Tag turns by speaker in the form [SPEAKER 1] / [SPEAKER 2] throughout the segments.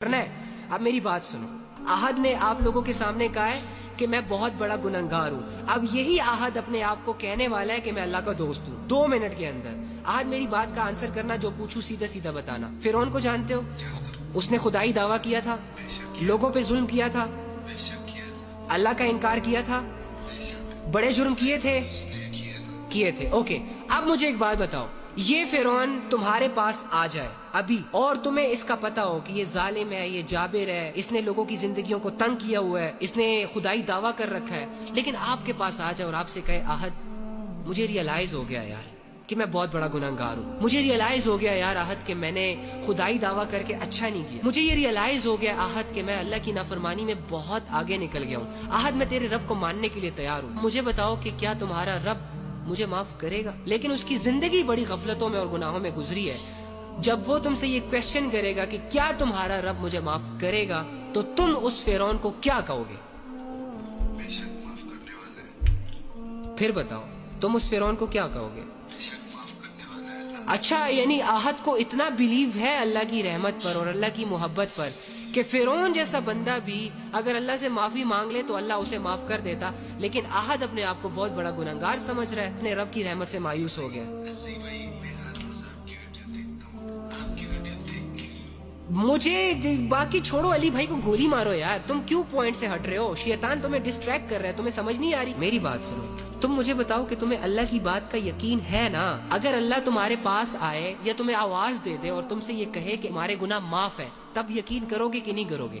[SPEAKER 1] کرنا ہے۔ اب میری بات سنو، احد نے آپ لوگوں کے سامنے کہا ہے کہ میں بہت بڑا گنہگار ہوں۔ اب یہی احد اپنے آپ کو کہنے والا ہے کہ میں اللہ کا دوست ہوں 2 منٹ کے اندر۔ احد میری بات کا آنسر کرنا، جو پوچھوں سیدھا سیدھا بتانا۔ فرعون کو جانتے ہو؟ اس نے خدائی دعویٰ کیا تھا، لوگوں پہ ظلم کیا تھا، اللہ کا انکار کیا تھا، بڑے جرم کیے تھے اوکے۔ اب مجھے ایک بات بتاؤ، یہ فرعون تمہارے پاس آ جائے ابھی اور تمہیں اس کا پتہ ہو کہ یہ ظالم ہے، یہ جابر ہے، اس نے لوگوں کی زندگیوں کو تنگ کیا ہوا ہے، اس نے خدائی دعویٰ کر رکھا ہے، لیکن آپ کے پاس آ جائے اور آپ سے کہے احد مجھے ریئلائز ہو گیا یار کہ میں بہت بڑا گنہگار ہوں، مجھے ریئلائز ہو گیا یار احد کہ میں نے خدائی دعویٰ کر کے اچھا نہیں کیا، مجھے یہ ریئلائز ہو گیا احد کہ میں اللہ کی نافرمانی میں بہت آگے نکل گیا ہوں، احد میں تیرے رب کو ماننے کے لیے تیار ہوں، مجھے بتاؤ کہ کیا تمہارا رب مجھے معاف کرے گا؟ لیکن اس کی زندگی بڑی غفلتوں میں اور گناہوں میں گزری ہے۔ جب وہ تم سے یہ کویسچن کرے گا کہ کیا تمہارا رب مجھے معاف کرے گا، تو تم اس فرعون کو کیا کہو گے؟
[SPEAKER 2] بے شک معاف کرنے والا ہے۔
[SPEAKER 1] پھر بتاؤ تم اس فرعون کو کیا کہو گے؟
[SPEAKER 2] بے شک معاف کرنے والا ہے اللہ۔
[SPEAKER 1] اچھا، یعنی احد کو اتنا بلیو ہے اللہ کی رحمت پر اور اللہ کی محبت پر کہ فرعون جیسا بندہ بھی اگر اللہ سے معافی مانگ لے تو اللہ اسے معاف کر دیتا، لیکن احد اپنے آپ کو بہت بڑا گنہگار سمجھ رہا ہے، اپنے رب کی رحمت سے مایوس ہو گیا۔
[SPEAKER 2] نہیں بھائی، میں ہر روز آپ کی ویڈیو دیکھتا ہوں، آپ کی ویڈیو دیکھ کے
[SPEAKER 1] مجھے باقی چھوڑو، علی بھائی کو گولی مارو یار، تم کیوں پوائنٹ سے ہٹ رہے ہو؟ شیطان تمہیں ڈسٹریکٹ کر رہا ہے، تمہیں سمجھ نہیں آ رہی؟ میری بات سنو، تم مجھے بتاؤ کہ تمہیں اللہ کی بات کا یقین ہے نا؟ اگر اللہ تمہارے پاس آئے یا تمہیں آواز دے دے اور تم سے یہ کہے کہ ہمارے گناہ معاف ہیں، تب یقین کرو گے کہ نہیں کرو گے؟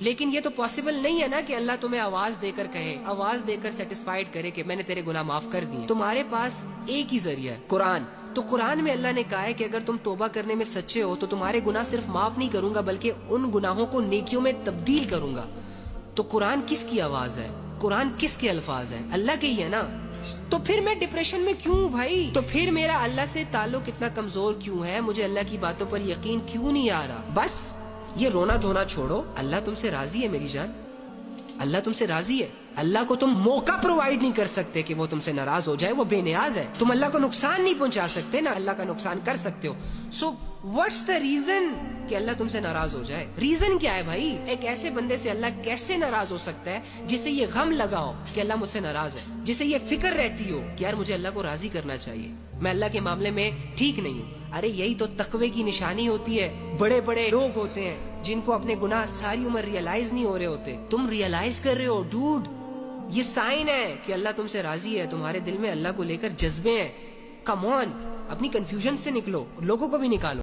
[SPEAKER 1] لیکن یہ تو پاسبل نہیں ہے نا کہ اللہ تمہیں آواز دے کر کہے، آواز دے کر سیٹسفائیڈ کرے کہ میں نے تیرے گناہ معاف کر دیے۔ تمہارے پاس ایک ہی ذریعہ ہے، قرآن۔ تو قرآن میں اللہ نے کہا ہے کہ اگر تم توبہ کرنے میں سچے ہو تو تمہارے گناہ صرف معاف نہیں کروں گا بلکہ ان گناہوں کو نیکیوں میں تبدیل کروں گا۔ تو قرآن کس کی آواز ہے؟ قرآن کس کے الفاظ ہیں؟ اللہ کے ہی ہے نا؟ تو پھر میں ڈپریشن میں کیوں ہوں بھائی؟ تو پھر میرا اللہ سے تعلق اتنا کمزور کیوں ہے؟ مجھے اللہ کی باتوں پر یقین کیوں نہیں آ رہا؟ بس یہ رونا دھونا چھوڑو، اللہ تم سے راضی ہے میری جان، اللہ تم سے راضی ہے۔ اللہ کو تم موقع پرووائڈ نہیں کر سکتے کہ وہ تم سے ناراض ہو جائے، وہ بے نیاز ہے۔ تم اللہ کو نقصان نہیں پہنچا سکتے، نہ اللہ کا نقصان کر سکتے ہو۔ سو واٹس دا ریزن کہ اللہ تم سے ناراض ہو جائے؟ ریزن کیا ہے بھائی؟ ایک ایسے بندے سے اللہ کیسے ناراض ہو سکتا ہے جسے یہ غم لگا ہو کہ اللہ مجھ سے ناراض ہے، جسے یہ فکر رہتی ہو کہ یار مجھے اللہ کو راضی کرنا چاہیے، میں اللہ کے معاملے میں ٹھیک نہیں ہوں؟ ارے یہی تو تقوی کی نشانی ہوتی ہے۔ بڑے بڑے لوگ ہوتے ہیں جن کو اپنے گناہ ساری عمر ریئلائز نہیں ہو رہے ہوتے، تم ریئلائز کر رہے ہو ڈوڈ، یہ سائن ہے کہ اللہ تم سے راضی ہے، تمہارے دل میں اللہ کو لے کر جذبے ہیں۔ کم آن، اپنی کنفیوژن سے نکلو، لوگوں کو بھی نکالو۔